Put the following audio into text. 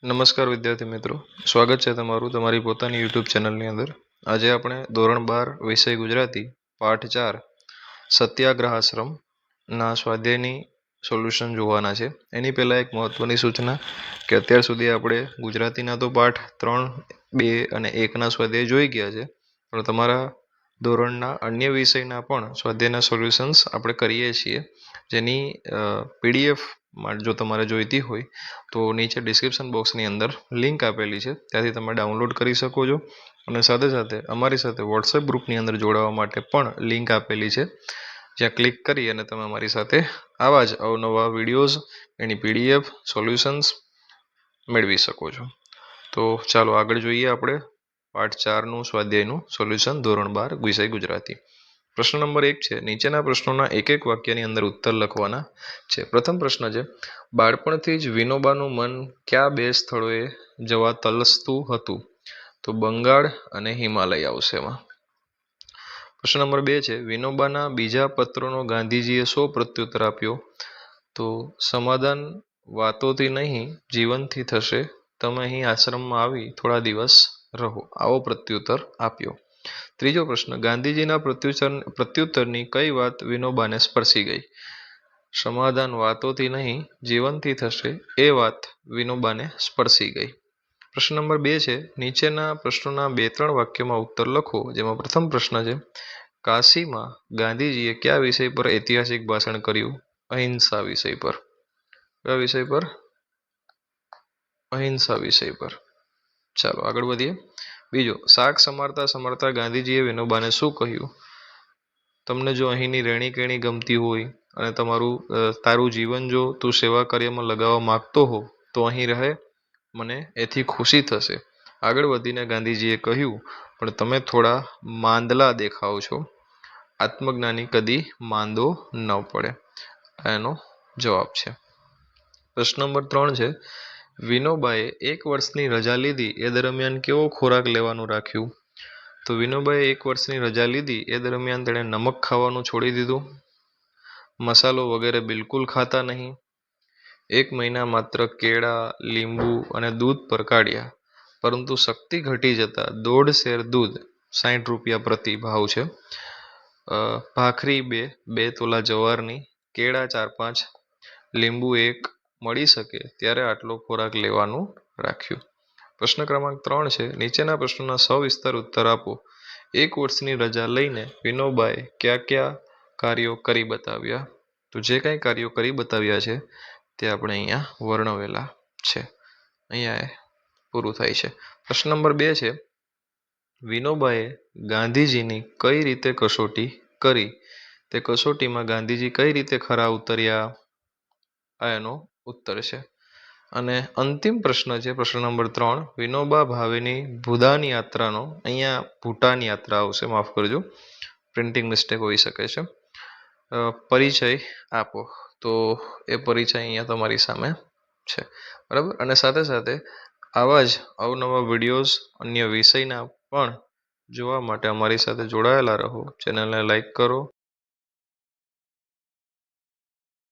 નમસ્કાર વિદ્યાર્થી મિત્રો, સ્વાગત છે તમારું તમારી પોતાની યુટ્યુબ ચેનલની અંદર. આજે આપણે ધોરણ 12 વિષય ગુજરાતી પાઠ 4 સત્યાગ્રહાશ્રમના સ્વાધ્યાયની સોલ્યુશન જોવાના છે. એની પહેલાં એક મહત્વની સૂચના કે અત્યાર સુધી આપણે ગુજરાતીના તો પાઠ 3, 2 અને 1ના સ્વાધ્યાય જોઈ ગયા છે, પણ તમારા ધોરણના અન્ય વિષયના પણ સ્વાધ્યાયના સોલ્યુશન્સ આપણે કરીએ છીએ, જેની પીડીએફ જો તમારે જોઈતી હોય તો નીચે ડિસ્ક્રિપ્શન બોક્સની અંદર લિંક આપેલી છે, ત્યાંથી તમે ડાઉનલોડ કરી શકો છો. અને સાથે સાથે અમારી સાથે વોટ્સએપ ગ્રુપની અંદર જોડાવા માટે પણ લિંક આપેલી છે, જ્યાં ક્લિક કરી અને તમે અમારી સાથે આવા જ અવનવા વિડીયોઝ, એની પીડીએફ, સોલ્યુશન્સ મેળવી શકો છો. તો ચાલો આગળ જોઈએ આપણે પાઠ 4નું સ્વાધ્યાયનું સોલ્યુશન ધોરણ 12 વિષય ગુજરાતી. પ્રશ્ન નંબર 1 છે, નીચેના પ્રશ્નોના એક વાક્યની અંદર ઉત્તર લખવાના છે. પ્રથમ પ્રશ્ન છે, બાળપણથી જ વિનોબાનું મન કયા બે સ્થળોએ જવા તલસતું હતું? તો બંગાળ અને હિમાલય આવશે એમાં. પ્રશ્ન નંબર 2 છે, વિનોબાના બીજા પત્રનો ગાંધીજીએ શો પ્રત્યુત્તર આપ્યો? તો સમાધાન વાતોથી નહીં જીવનથી થશે, તમે અહીં આશ્રમમાં આવી થોડા દિવસ રહો, આવો પ્રત્યુત્તર આપ્યો. ત્રીજો પ્રશ્ન, ગાંધીજીના પ્રત્યુત્તરની કઈ વાત વિનોબાને સ્પર્શી ગઈ? સમાધાન વાતોથી નહીં જીવનથી થશે, એ વાત વિનોબાને સ્પર્શી ગઈ. પ્રશ્ન નંબર 2 છે, નીચેના પ્રશ્નોના 2-3 વાક્યમાં ઉત્તર લખો. જેમાં પ્રથમ પ્રશ્ન છે, કાશીમાં ગાંધીજીએ કયા વિષય પર ઐતિહાસિક ભાષણ કર્યું? અહિંસા વિષય પર. કયા વિષય પર? અહિંસા વિષય પર. ચાલો આગળ વધીએ. બીજો, શાક સમારતા સમારતા ગાંધીજીએ વિનોબાને શું કહ્યું? તમને જો અહીંની રહેણી કહેણી ગમતી હોય અને તારું જીવન જો તું સેવા કાર્યમાં લગાવવા માંગતો હો તો અહીં રહે, મને એથી ખુશી થશે. આગળ વધીને ગાંધીજીએ કહ્યું, પણ તમે થોડા માંદલા દેખાવ છો, આત્મજ્ઞાની કદી માંદો ન પડે. એનો જવાબ છે. પ્રશ્ન નંબર 3 છે, વિનોબાએ 1 વર્ષની રજા લીધી એ દરમિયાન કેવો ખોરાક લેવાનું રાખ્યું? તો વિનોબાએ 1 વર્ષની રજા લીધી એ દરમિયાન તેણે નમક ખાવાનું છોડી દીધું, મસાલો વગેરે બિલકુલ ખાતા નહીં, 1 મહિના માત્ર કેળા, લીંબુ અને દૂધ પર કાઢ્યા, પરંતુ શક્તિ ઘટી જતા 1.5 શેર દૂધ, 60 રૂપિયા પ્રતિ ભાવ છે, ભાખરી 2 તોલા જવારની, કેળા 4-5, લીંબુ 1 મળી શકે ત્યારે આટલો ખોરાક લેવાનું રાખ્યું. પ્રશ્ન ક્રમાંક 3 છે, નીચેના પ્રશ્નોના સવિસ્તાર ઉત્તર આપો. 1 વર્ષની રજા લઈને વિનોબાએ કયા કાર્યો કરી બતાવ્યા? તો જે કંઈ કાર્યો કરી બતાવ્યા છે તે આપણે અહીંયા વર્ણવેલા છે. અહીંયા પૂરું થાય છે. પ્રશ્ન નંબર 2 છે, વિનોબાએ ગાંધીજીની કઈ રીતે કસોટી કરી? તે કસોટીમાં ગાંધીજી કઈ રીતે ખરા ઉતર્યા? આ એનો ઉત્તર છે. અને અંતિમ પ્રશ્ન છે, પ્રશ્ન નંબર 3, વિનોબા ભાવેની ભૂદાન યાત્રાનો, અહીંયા ભૂટાન યાત્રા આવશે, માફ કરજો, પ્રિન્ટિંગ મિસ્ટેક હોઈ શકે છે, પરિચય આપો. તો એ પરિચય અહીંયા તમારી સામે છે, બરાબર. અને સાથે સાથે આવા જ અવનવા વિડીયોઝ અન્ય વિષયના પણ જોવા માટે અમારી સાથે જોડાયેલા રહો. ચેનલને લાઈક કરો.